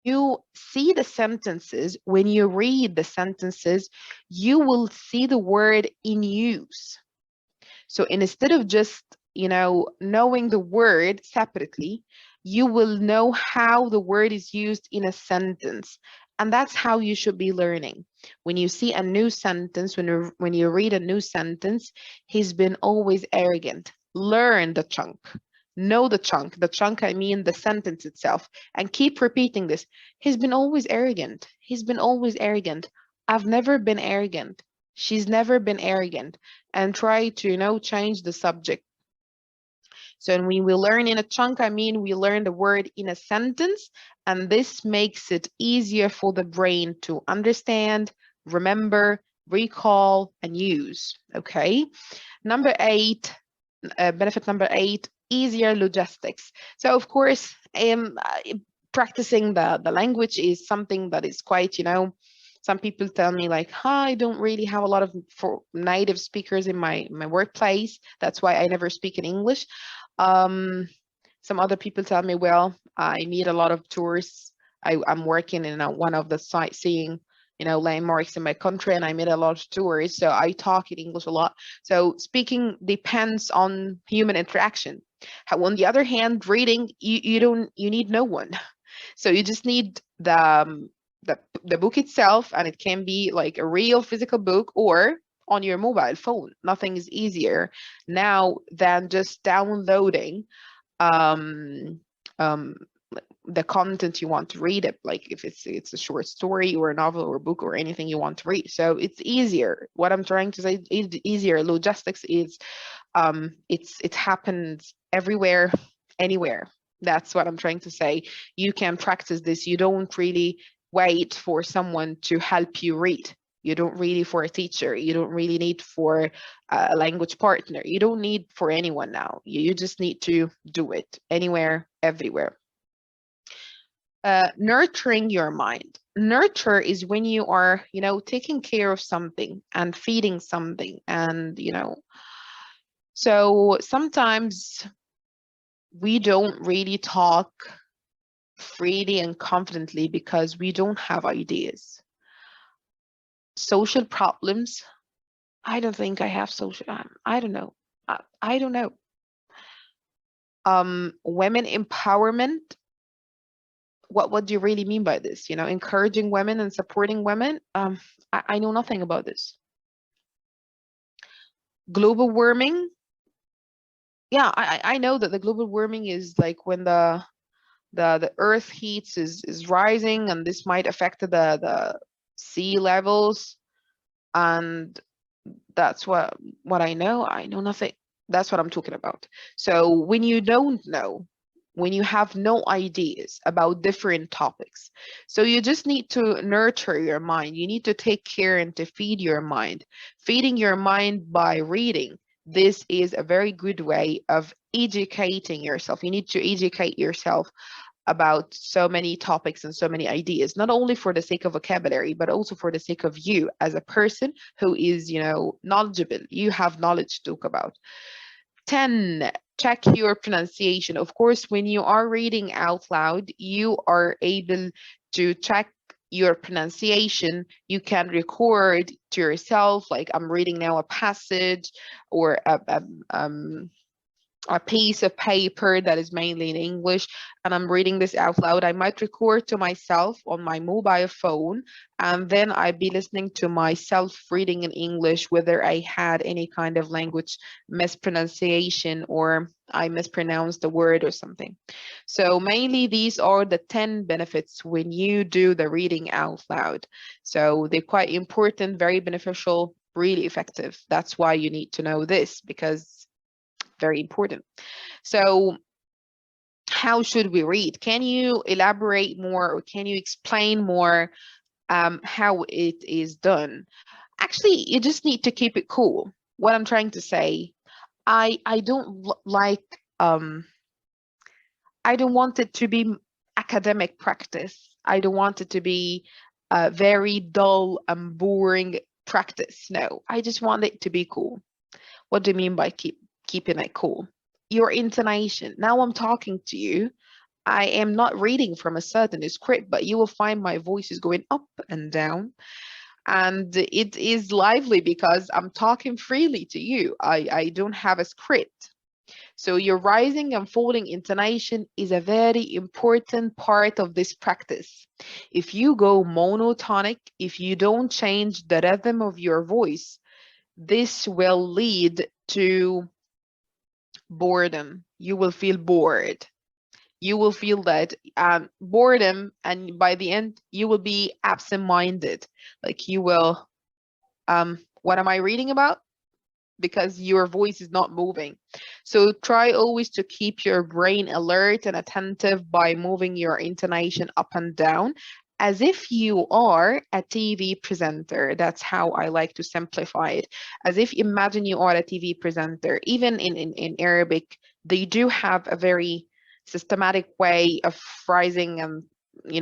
you see the sentences, when you read the sentences, you will see the word in use. So instead of just, knowing the word separately, you will know how the word is used in a sentence. And that's how you should be learning. When you see a new sentence, when you read a new sentence, he's been always arrogant. Learn the chunk. Know the chunk. The chunk, I mean the sentence itself. And keep repeating this. He's been always arrogant. He's been always arrogant. I've never been arrogant. She's never been arrogant. And try to, change the subject. So when we learn in a chunk, I mean we learn the word in a sentence, and this makes it easier for the brain to understand, remember, recall, and use. Okay. Number 8, benefit number 8, easier logistics. So of course, practicing the language is something that is quite, some people tell me like, I don't really have a lot of native speakers in my workplace. That's why I never speak in English. Some other people tell me, well, I meet a lot of tourists. I'm working in one of the sightseeing, landmarks in my country, and I meet a lot of tourists. So I talk in English a lot. So speaking depends on human interaction. On the other hand, reading, you need no one. So you just need the book itself, and it can be like a real physical book or on your mobile phone. Nothing is easier now than just downloading um, um, the content you want to read it, like if it's a short story or a novel or a book or anything you want to read. So it's easier. What I'm trying to say is easier. Logistics is it happens everywhere, anywhere. That's what I'm trying to say. You can practice this. You don't really wait for someone to help you read. You don't really for a teacher. You don't really need for a language partner. You don't need for anyone now. You just need to do it anywhere, everywhere. Nurturing your mind. Nurture is when you are, taking care of something and feeding something. And, so sometimes we don't really talk freely and confidently because we don't have ideas. Social problems. I don't think I have social. I don't know. I don't know. Women empowerment. What do you really mean by this? Encouraging women and supporting women. I know nothing about this. Global warming. Yeah, I know that the global warming is like when the earth heats is rising, and this might affect the sea levels, and that's what I know. I know nothing. That's what I'm talking about. So when you don't know, when you have no ideas about different topics, so you just need to nurture your mind. You need to take care and to feed your mind. Feeding your mind by reading. This is a very good way of educating yourself. You need to educate yourself about so many topics and so many ideas, not only for the sake of vocabulary, but also for the sake of you as a person who is, knowledgeable. You have knowledge to talk about. 10, check your pronunciation. Of course, when you are reading out loud, you are able to check your pronunciation. You can record to yourself, like I'm reading now a passage or a piece of paper that is mainly in English, and I'm reading this out loud. I might record to myself on my mobile phone, and then I'd be listening to myself reading in English, whether I had any kind of language mispronunciation or I mispronounced a word or something. So mainly these are the 10 benefits when you do the reading out loud. So they're quite important, very beneficial, really effective. That's why you need to know this, because very important. So how should we read? Can you elaborate more, or can you explain more how it is done? Actually, you just need to keep it cool. What I'm trying to say, I don't like I don't want it to be academic practice. I don't want it to be very dull and boring practice. No, I just want it to be cool. What do you mean by keeping it cool? Your intonation. Now I'm talking to you. I am not reading from a certain script, but you will find my voice is going up and down. And it is lively because I'm talking freely to you. I don't have a script. So your rising and falling intonation is a very important part of this practice. If you go monotonic, if you don't change the rhythm of your voice, this will lead to boredom. You will feel bored. You will feel that boredom, and by the end, you will be absent-minded. Like you will, what am I reading about? Because your voice is not moving. So try always to keep your brain alert and attentive by moving your intonation up and down as if you are a TV presenter. That's how I like to simplify it. As if imagine you are a TV presenter. Even in Arabic, they do have a very systematic way of phrasing and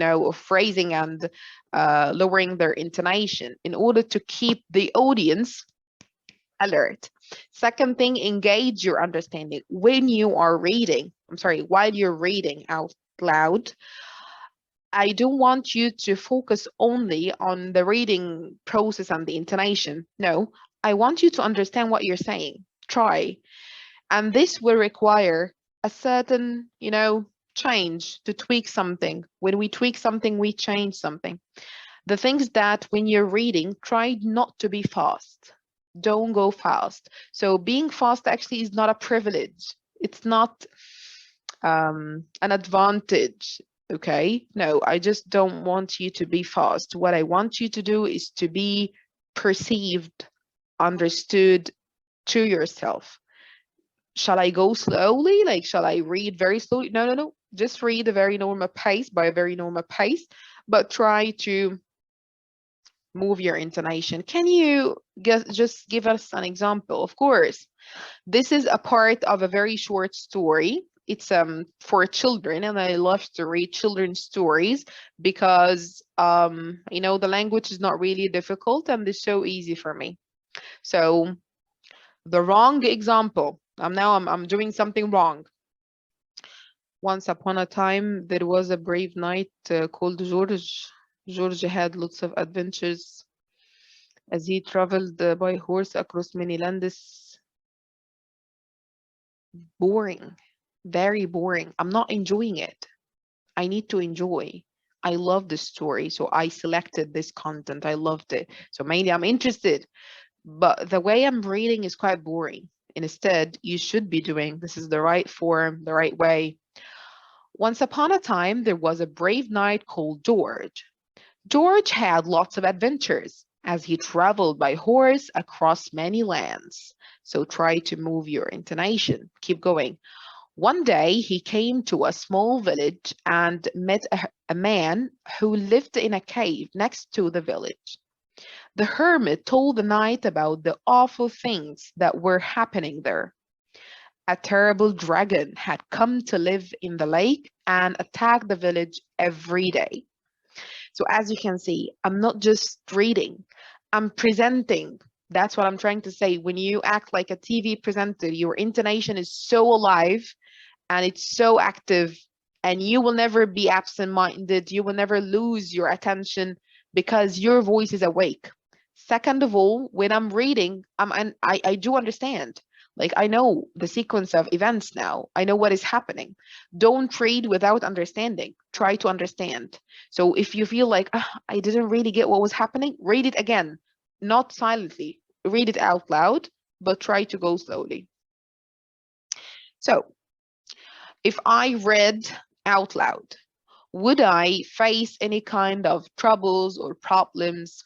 of phrasing and lowering their intonation in order to keep the audience alert. Second thing, engage your understanding. When you are reading, while you're reading out loud, I don't want you to focus only on the reading process and the intonation. No, I want you to understand what you're saying. Try. And this will require a certain, change to tweak something. When we tweak something, we change something. The things that when you're reading, try not to be fast. Don't go fast. So being fast actually is not a privilege. It's not an advantage. Okay. No, I just don't want you to be fast. What I want you to do is to be perceived, understood to yourself. Shall I go slowly? Like, shall I read very slowly? No, no, no. Just read a very normal pace by a very normal pace, but try to move your intonation. Can you just give us an example? Of course, this is a part of a very short story. It's for children, and I love to read children's stories because the language is not really difficult and it's so easy for me. So the wrong example. I'm doing something wrong. Once upon a time, there was a brave knight called George. George had lots of adventures as he traveled by horse across many lands. Boring, very boring. I'm not enjoying it. I need to enjoy. I love the story, so I selected this content. I loved it. So mainly I'm interested, but the way I'm reading is quite boring. Instead, you should be doing this is the right form, the right way. Once upon a time, there was a brave knight called George. George had lots of adventures as he traveled by horse across many lands. So try to move your intonation. Keep going. One day he came to a small village and met a man who lived in a cave next to the village. The hermit told the knight about the awful things that were happening there. A terrible dragon had come to live in the lake and attack the village every day. So as you can see, I'm not just reading, I'm presenting. That's what I'm trying to say. When you act like a TV presenter, your intonation is so alive and it's so active, and you will never be absent-minded. You will never lose your attention because your voice is awake. Second of all, when I'm reading, I do understand. Like I know the sequence of events now. I know what is happening. Don't read without understanding. Try to understand. So if you feel like I didn't really get what was happening, read it again, not silently. Read it out loud, but try to go slowly. So if I read out loud, would I face any kind of troubles or problems?